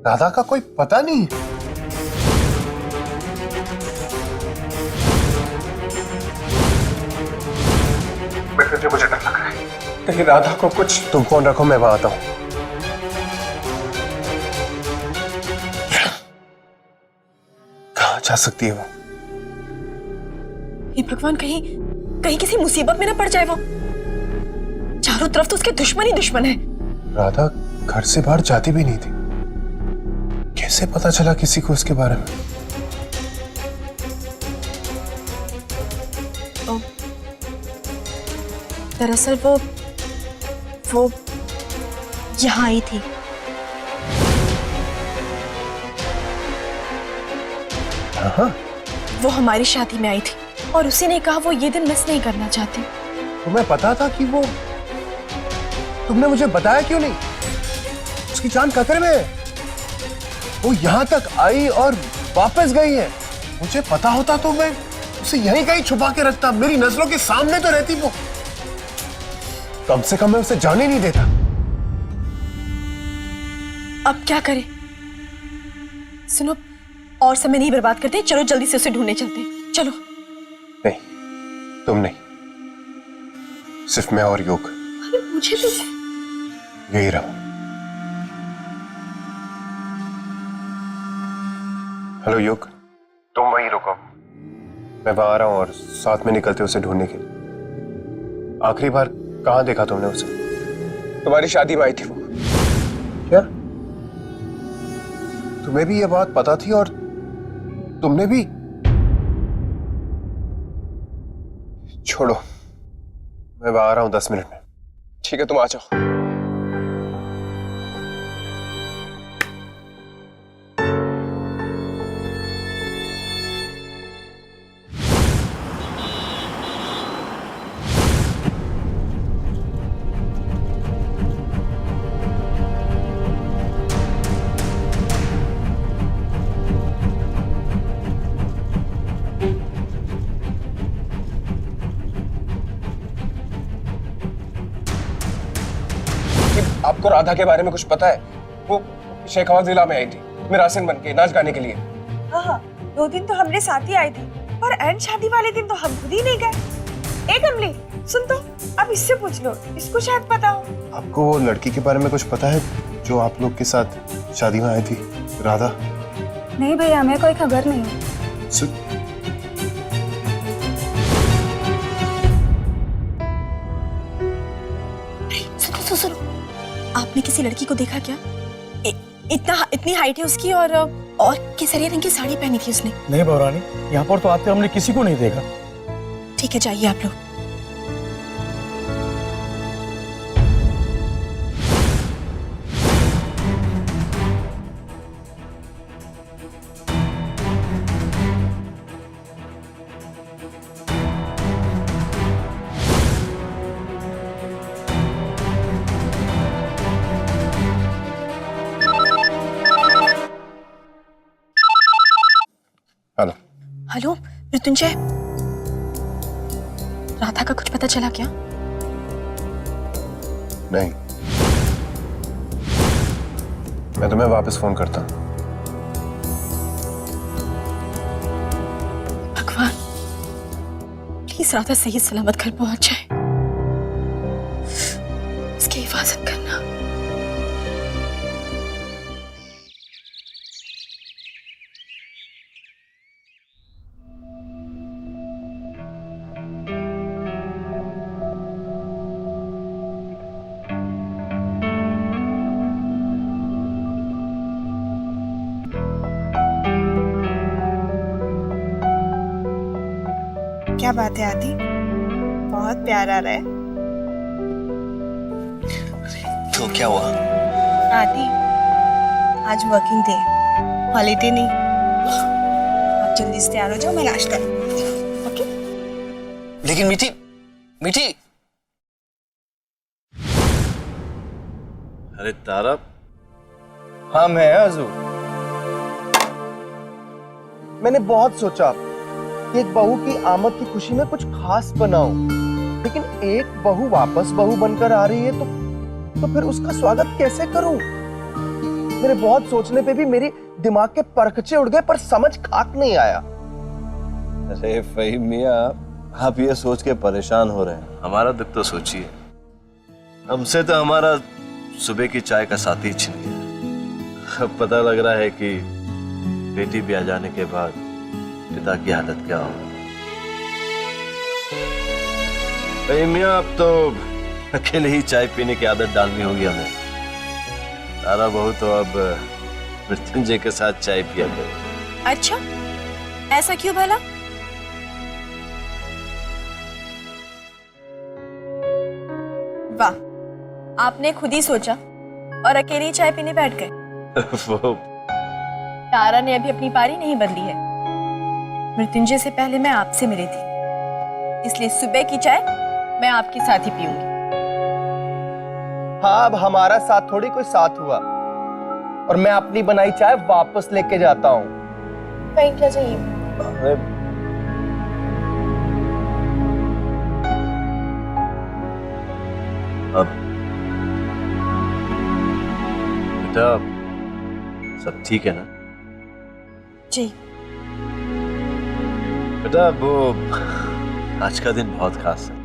राधा का कोई पता नहीं। मुझे डर लग रहा है। कहीं राधा को कुछ। तुम फोन रखो, मैं वहां आता हूं। कहाँ जा सकती है वो? हे भगवान, कहीं कहीं किसी मुसीबत में ना पड़ जाए वो। चारों तरफ तो उसके दुश्मन ही दुश्मन है। राधा घर से बाहर जाती भी नहीं थी, कैसे पता चला किसी को उसके बारे में? दरअसल वो यहाँ आई थी। हाँ, वो हमारी शादी में आई थी और उसी ने कहा वो ये दिन मिस नहीं करना चाहती। तुम्हें पता था कि वो? तुमने मुझे बताया क्यों नहीं? उसकी जान खतरे में है। वो यहाँ तक आई और वापस गई है। मुझे पता होता तो मैं उसे यहीं कहीं छुपा के रखता, मेरी नजरों के सामने तो रहती वो। कम से कम मैं उसे जाने नहीं देता। अब क्या करें? सुनो, और समय नहीं बर्बाद करते, चलो जल्दी से उसे ढूंढने चलते। चलो। नहीं, तुम नहीं, सिर्फ मैं और योग। अरे मुझे तो यही रहो। हेलो योग, तुम वहीं रुको, मैं वहां आ रहा हूं और साथ में निकलते उसे ढूंढने के लिए। आखिरी बार कहां देखा तुमने उसे? तुम्हारी शादी में आई थी वो। क्या तुम्हें भी ये बात पता थी और तुमने भी? छोड़ो, मैं वहां आ रहा हूं 10 मिनट में। ठीक है, तुम आ जाओ। आपको राधा के बारे में कुछ पता है? वो शेखावाद जिला में आई थी मिरासिन बन के नाच गाने के लिए। हाँ, 2 दिन तो हमरे साथ ही आई थी, पर एंड शादी वाले दिन तो हम खुद ही नहीं गए। एक अमली, सुन तो, अब इससे पूछ लो, इसको शायद पता हो। आपको वो लड़की के बारे में कुछ पता है जो आप लोग के साथ शादी में आई थी, राधा? नहीं भैया, हमें कोई खबर नहीं है। सुनो, आपने किसी लड़की को देखा क्या? इतनी हाइट है उसकी और केसरिया रंग की साड़ी पहनी थी उसने। नहीं बहुरानी, यहाँ पर तो आते हमने किसी को नहीं देखा। ठीक है, जाइए आप लोग। हेलो। हेलो मृत्युंजय, राधा का कुछ पता चला क्या? नहीं, मैं तुम्हें वापस फोन करता हूं। भगवान, प्लीज राधा सही सलामत घर पहुंच जाए। उसकी हिफाजत करना। क्या बात है आदि, बहुत प्यार आ रहा है। तो क्या हुआ? आदि, आज वर्किंग डे, हॉलीडे नहीं। आप जल्दी से तैयार हो जाओ, मैं नाश्ता। ओके? लेकिन मीठी मीठी। अरे तारा, हाँ मैं आजू। मैंने बहुत सोचा कि एक बहू की आमद की खुशी में कुछ खास बनाऊं, लेकिन एक बहू वापस बहू बनकर आ रही है तो फिर उसका स्वागत कैसे करूं? मेरे बहुत सोचने पे भी मेरी दिमाग के परखचे उड़ गए, पर समझ खाक नहीं आया। अरे फहीम मियां, आप ये सोच के परेशान हो रहे हैं, हमारा दुख तो सोचिए। हमसे तो हमारा सुबह की चाय का साथी छिन गया। अब पता लग रहा है कि बेटी ब्याह जाने के बाद पिता की हालत क्या होगी। फहीम मियां, अब तो अकेले ही चाय पीने की आदत डालनी होगी हमें। तारा बहू तो अब मृत्युंजय के साथ चाय पिया करे। अच्छा, ऐसा क्यों भला? वाह, आपने खुद ही सोचा और अकेले ही चाय पीने बैठ गए। वो तारा ने अभी अपनी पारी नहीं बदली है। मृत्युंजय से पहले मैं आपसे मिली थी, इसलिए सुबह की चाय मैं आपके साथ ही पीऊंगी। हाँ, अब हमारा साथ थोड़ी कोई साथ हुआ, और मैं अपनी बनाई चाय वापस लेके जाता हूँ। कहीं क्या चाहिए? अरे अब बेटा सब ठीक है ना? जी। बेटा वो आज का दिन बहुत खास है।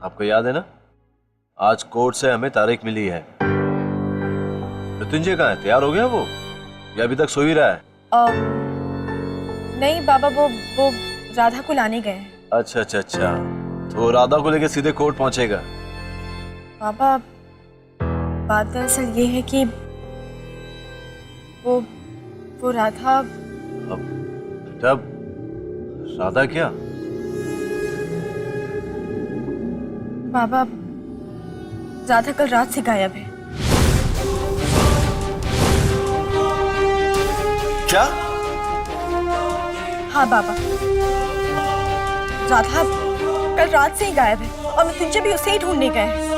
आपको याद है ना, आज कोर्ट से हमें तारीख मिली है। मृत्युंजय कहाँ है? तैयार हो गया वो या अभी तक सो ही रहा है? नहीं बाबा, वो राधा को लाने गए हैं। अच्छा अच्छा अच्छा, तो राधा को लेकर सीधे कोर्ट पहुंचेगा? बाबा, बात दरअसल ये है कि वो राधा। अब बेटा राधा क्या? बाबा, राधा कल रात से गायब है। क्या? हाँ बाबा, राधा कल रात से ही गायब है और मृत्युंजय भी उसे ही ढूंढने गए हैं।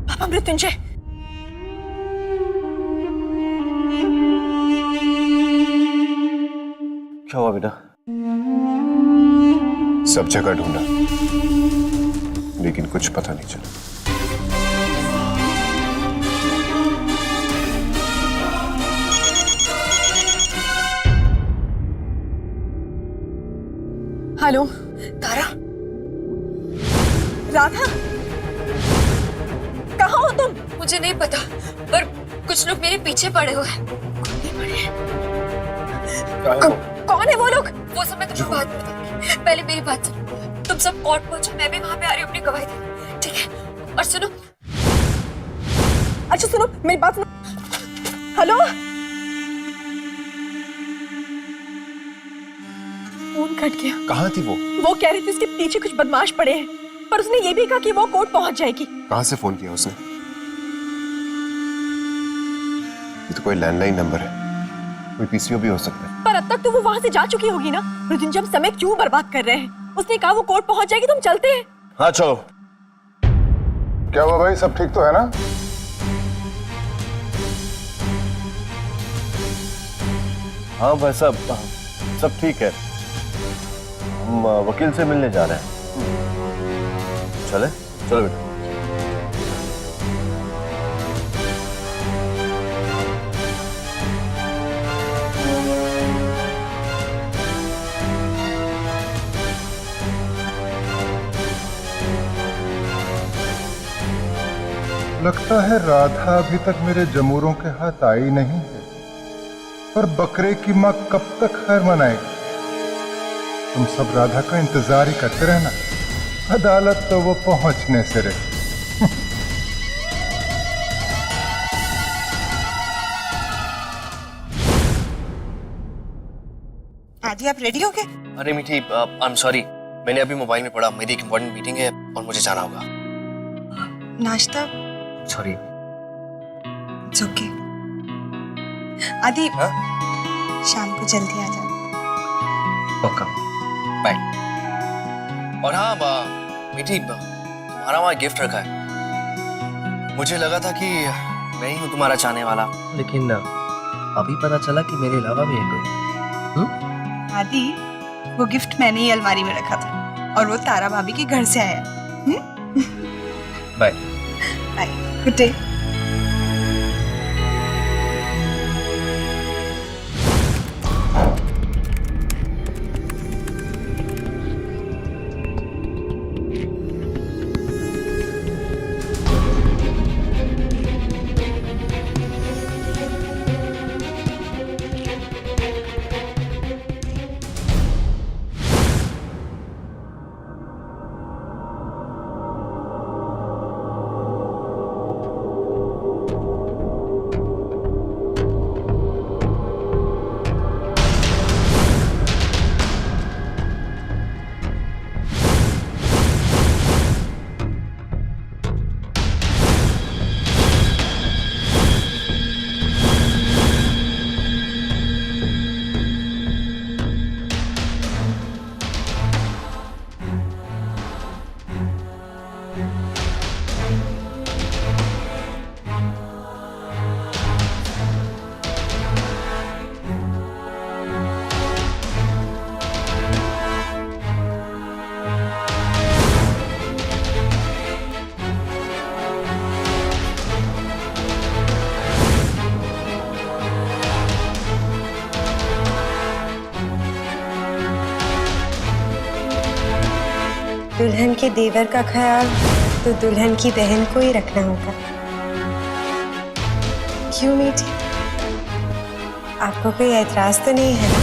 पापा, मृत्युंजय। क्या हुआ बेटा? सब जगह ढूंढा, लेकिन कुछ पता नहीं चला। हेलो तारा, राधा, कहाँ हो तुम? मुझे नहीं पता, पर कुछ लोग मेरे पीछे पड़े हुए हैं। कौन है वो लोग? वो सब मैं तुम्हें बाद में बताऊंगी। पहले मेरी बात सुनो। तुम सब कोर्ट पहुंचो, मैं भी वहां पे आ रही हूँ अपनी गवाही देने, ठीक है? और सुनो। अच्छा सुनो, मेरी बात सुनो। हेलो, फोन कट गया। कहाँ थी वो? वो कह रही थी उसके पीछे कुछ बदमाश पड़े हैं, पर उसने ये भी कहा कि वो कोर्ट पहुंच जाएगी। कहाँ से फोन किया उसने? ये तो कोई लैंडलाइन नंबर है, कोई पीसीओ भी हो सकता है। पर अब तक तो वो वहां से जा चुकी होगी ना। मृत्युंजय, हम समय क्यों बर्बाद कर रहे हैं? उसने कहा वो कोर्ट पहुंच जाएगी, तुम चलते हैं। हाँ चलो। क्या हुआ भाई, सब ठीक तो है ना? हाँ भाई साहब, सब ठीक है। हम वकील से मिलने जा रहे हैं। चले? चलो बेटा। लगता है राधा अभी तक मेरे जमूरों के हाथ आई नहीं है, पर बकरे की माँ कब तक खैर मनाएगी? तुम सब राधा का इंतजार ही करते रहना, अदालत तो वो पहुंचने से रही। आदि, आप रेडी हो गए? अरे मीठी, आई एम सॉरी, मैंने अभी मोबाइल में पढ़ा, मेरी एक इम्पोर्टेंट मीटिंग है और मुझे जाना होगा। नाश्ता? सॉरी। It's okay. आदि, शाम को जल्दी आ जाना। Okay, bye. और हाँ मीठी, तुम्हारा वहाँ गिफ्ट रखा है। मुझे लगा था कि मैं ही हूँ तुम्हारा चाहने वाला, लेकिन अभी पता चला कि मेरे अलावा भी है कोई। आदि, वो गिफ्ट मैंने ही अलमारी में रखा था और वो तारा भाभी के घर से आया। बाय। Bye, good day. दुल्हन के देवर का ख्याल तो दुल्हन की बहन को ही रखना होगा। क्यों मीठी, आपको कोई ऐतराज तो नहीं है ना?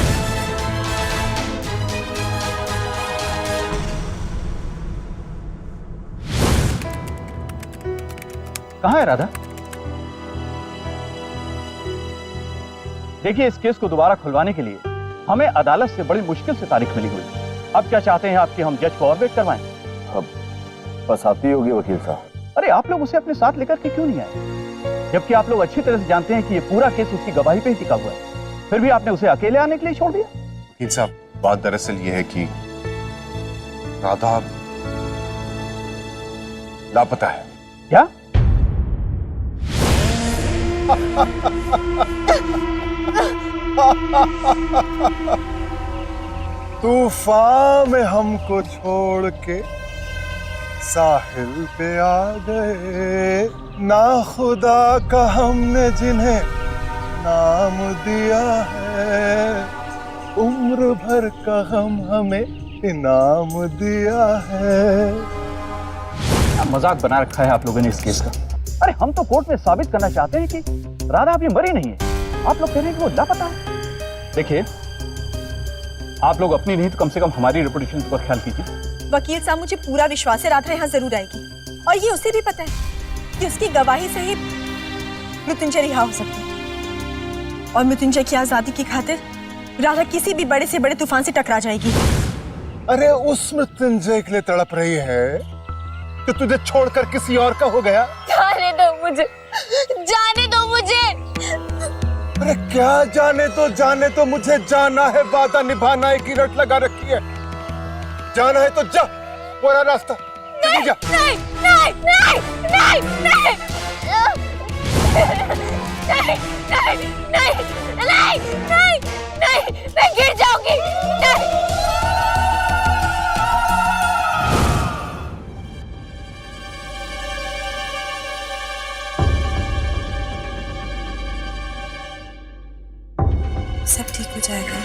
कहाँ है राधा? देखिए, इस केस को दोबारा खुलवाने के लिए हमें अदालत से बड़ी मुश्किल से तारीख मिली हुई है। अब क्या चाहते हैं आप कि हम जज को और वेट करवाएं? अब बस आती होगी वकील साहब। अरे आप लोग उसे अपने साथ लेकर के क्यों नहीं आए, जबकि आप लोग अच्छी तरह से जानते हैं कि ये पूरा केस उसकी गवाही पे ही टिका हुआ है। फिर भी आपने उसे अकेले आने के लिए छोड़ दिया। वकील साहब, बात दरअसल ये है कि राधा लापता है। क्या? तूफान में हमको छोड़ के साहिल पे आ गए, ना खुदा का हमने जिन्हें नाम दिया है, उम्र भर का गम हमें इनाम दिया है। मजाक बना रखा है आप लोगों ने इस केस का। अरे हम तो कोर्ट में साबित करना चाहते हैं कि राधा अभी मरी नहीं है। आप लोग कह रहे हैं कि वो लापता है। देखिए, आप लोग अपनी नहीं तो कम से कम हमारी रेपुटेशन पर ख्याल कीजिए। वकील साहब, मुझे पूरा विश्वास है राधा यहाँ जरूर आएगी, और ये उसे भी पता है कि उसकी गवाही से ही मृत्युंजय रिहा हो सकती है, और मृत्युंजय की आजादी की खातिर राधा किसी भी बड़े से बड़े तूफान से टकरा जाएगी। अरे उस मृत्युंजय के लिए तड़प रही है कि तुझे छोड़कर किसी और का हो गया। जाने दो मुझे, जाने दो मुझे। अरे क्या जाने तो मुझे जाना है, वादा निभाना है की रट लगा रखी है। जाना है तो जा, पूरा रास्ता चली जा। नहीं नहीं नहीं नहीं नहीं नहीं नहीं नहीं नहीं, मैं गिर जाऊंगी। नहीं। सब ठीक हो जाएगा।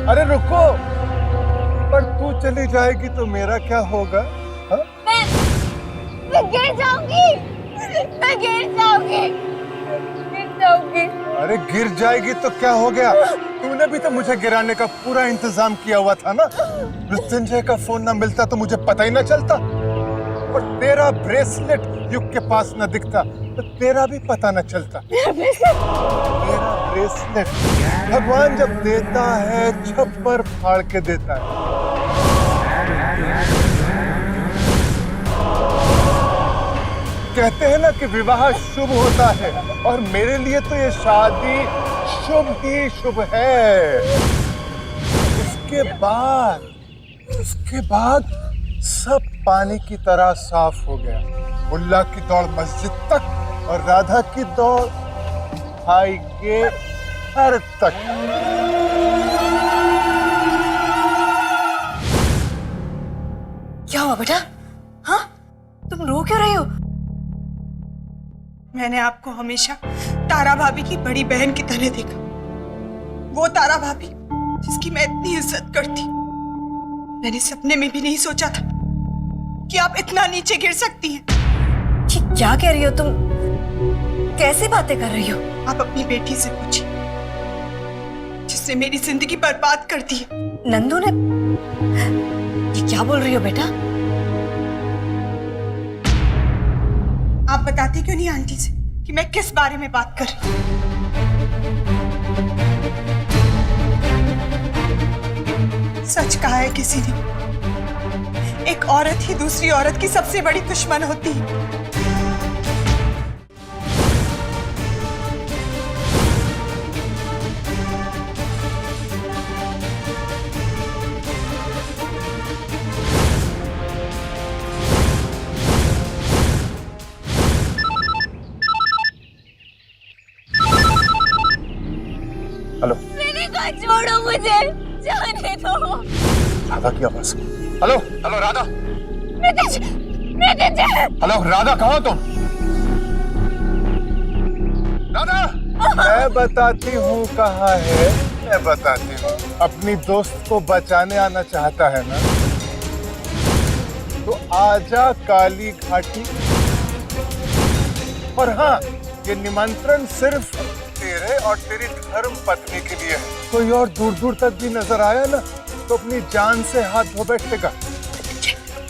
अरे रुको, पर तू चली जाएगी तो मेरा क्या होगा? हा? मैं गिर जाऊंगी, मैं गिर जाऊंगी, गिर जाऊंगी। अरे गिर जाएगी तो क्या हो गया? तूने भी तो मुझे गिराने का पूरा इंतजाम किया हुआ था ना। मृत्युंजय का फोन ना मिलता तो मुझे पता ही ना चलता, और तेरा ब्रेसलेट युग के पास ना दिखता तो तेरा भी पता ना चलता। तेरा ब्रेसलेट भगवान जब देता है छप्पर फाड़ के देता है। कहते हैं ना कि विवाह शुभ होता है, और मेरे लिए तो ये शादी शुभ ही शुभ है। उसके बाद सब पानी की तरह साफ हो गया। मुल्ला की दौड़ मस्जिद तक और राधा की दौड़ भाई के घर तक। क्या हुआ बेटा? हाँ, तुम रो क्यों रही हो? मैंने आपको हमेशा तारा भाभी की बड़ी बहन की तरह देखा। वो तारा भाभी जिसकी मैं इतनी इज्जत करती। मैंने सपने में भी नहीं सोचा था कि आप इतना नीचे गिर सकती हैं। ये क्या कह रही हो तुम? कैसे बातें कर रही हो? आप अपनी बेटी से पूछिए, जिसने मेरी जिंदगी बर्बाद कर दी है। नंदू ने? ये क्या बोल रही हो बेटा? आप बताती क्यों नहीं आंटी से कि मैं किस बारे में बात कर रही हूँ? सच कहा है किसी ने, एक औरत ही दूसरी औरत की सबसे बड़ी दुश्मन होती है। हेलो, मेरे को छोड़ो, मुझे जाने दो। राधा की आवाज। Hello hello Radha, hello Radha, कहाँ हो तुम? राधा! मैं बताती हूँ कहाँ है, मैं बताती हूँ। अपनी दोस्त को बचाने आना चाहता है ना, तो आजा काली घाटी। और हाँ, ये निमंत्रण सिर्फ तेरे और तेरी धर्म पत्नी के लिए है। कोई और दूर दूर तक भी नजर आया ना, तो अपनी जान से हाथ धो बैठेगा।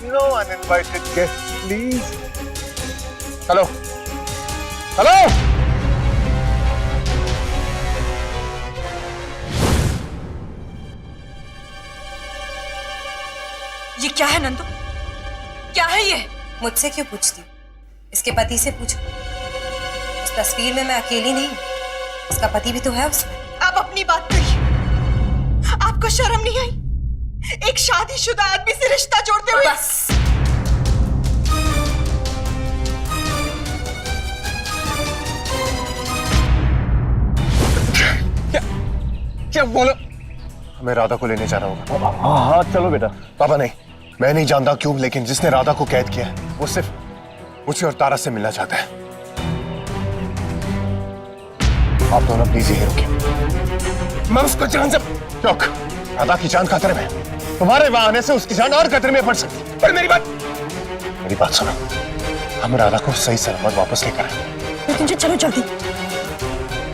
No uninvited guest please. Hello hello, ये क्या है नंदू? क्या है ये? मुझसे क्यों पूछती हो? इसके पति से पूछो। इस तस्वीर में मैं अकेली नहीं हूँ, इसका पति भी तो है उसमें। आप अपनी बात करिए। आपको शर्म नहीं आई? एक शादीशुदा आदमी से रिश्ता जोड़ते हुए। बस क्या बोलो? हमें राधा को लेने जाना होगा। हाँ हाँ चलो बेटा। पापा नहीं, मैं नहीं जानता क्यों, लेकिन जिसने राधा को कैद किया है वो सिर्फ मुझे और तारा से मिलना चाहता है। आप दोनों प्लीज यहीं रुकिए। मैं उसको जान से लोग, राधा की जान खतरे में, तुम्हारे वहां आने से उसकी जान और खतरे में पड़ सकती। पर मेरी बात सुनो, हम राधा को सही सलामत वापस लेकर आए। मृत्युंजय चलो जल्दी।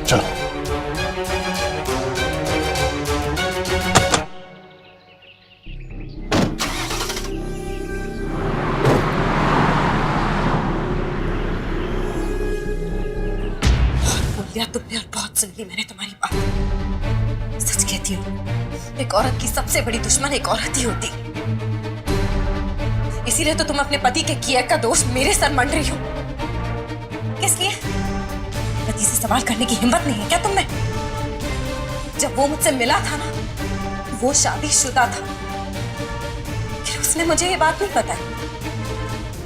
चलो। तुमने और बहुत सुन ली मैंने तुम्हारी बात। सच कहती हूँ, एक औरत की सबसे बड़ी दुश्मन एक औरत ही होती। इसीलिए तो तुम अपने पति के किए का दोष मेरे सर मंड रही हो। किस लिए? पति से सवाल करने की हिम्मत नहीं है क्या तुम में? जब वो मुझसे मिला था ना, वो शादीशुदा था। फिर उसने मुझे ये बात नहीं बताई,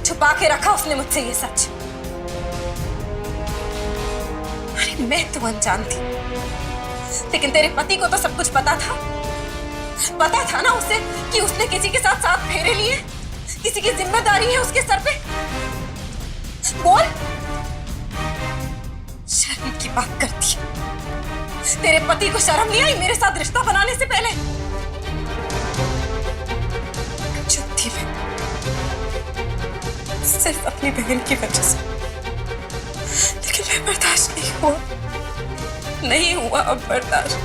छुपा के रखा उसने मुझसे ये सच। अरे मैं तो अनजान थी, लेकिन तेरे पति को तो सब कुछ पता था। पता था ना उसे कि उसने किसी के साथ 7 फेरे लिए, किसी की जिम्मेदारी है उसके सर पे। बोल, शर्म की बात करती है। तेरे पति को शर्म नहीं आई मेरे साथ रिश्ता बनाने से पहले? चुप थी मैं, सिर्फ अपनी बहन की वजह से। लेकिन मैं बर्दाश्त नहीं हुआ अब बर्दाश्त।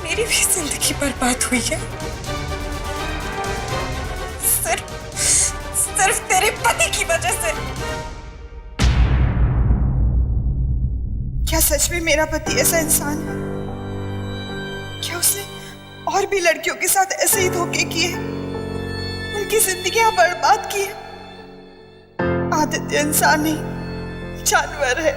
मेरी भी जिंदगी बर्बाद हुई है सिर्फ तेरे पति की वजह से। क्या सच में मेरा पति ऐसा इंसान है? क्या उसने और भी लड़कियों के साथ ऐसे ही धोखे किए, उनकी जिंदगियां बर्बाद की? आदित्य इंसान नहीं, जानवर है।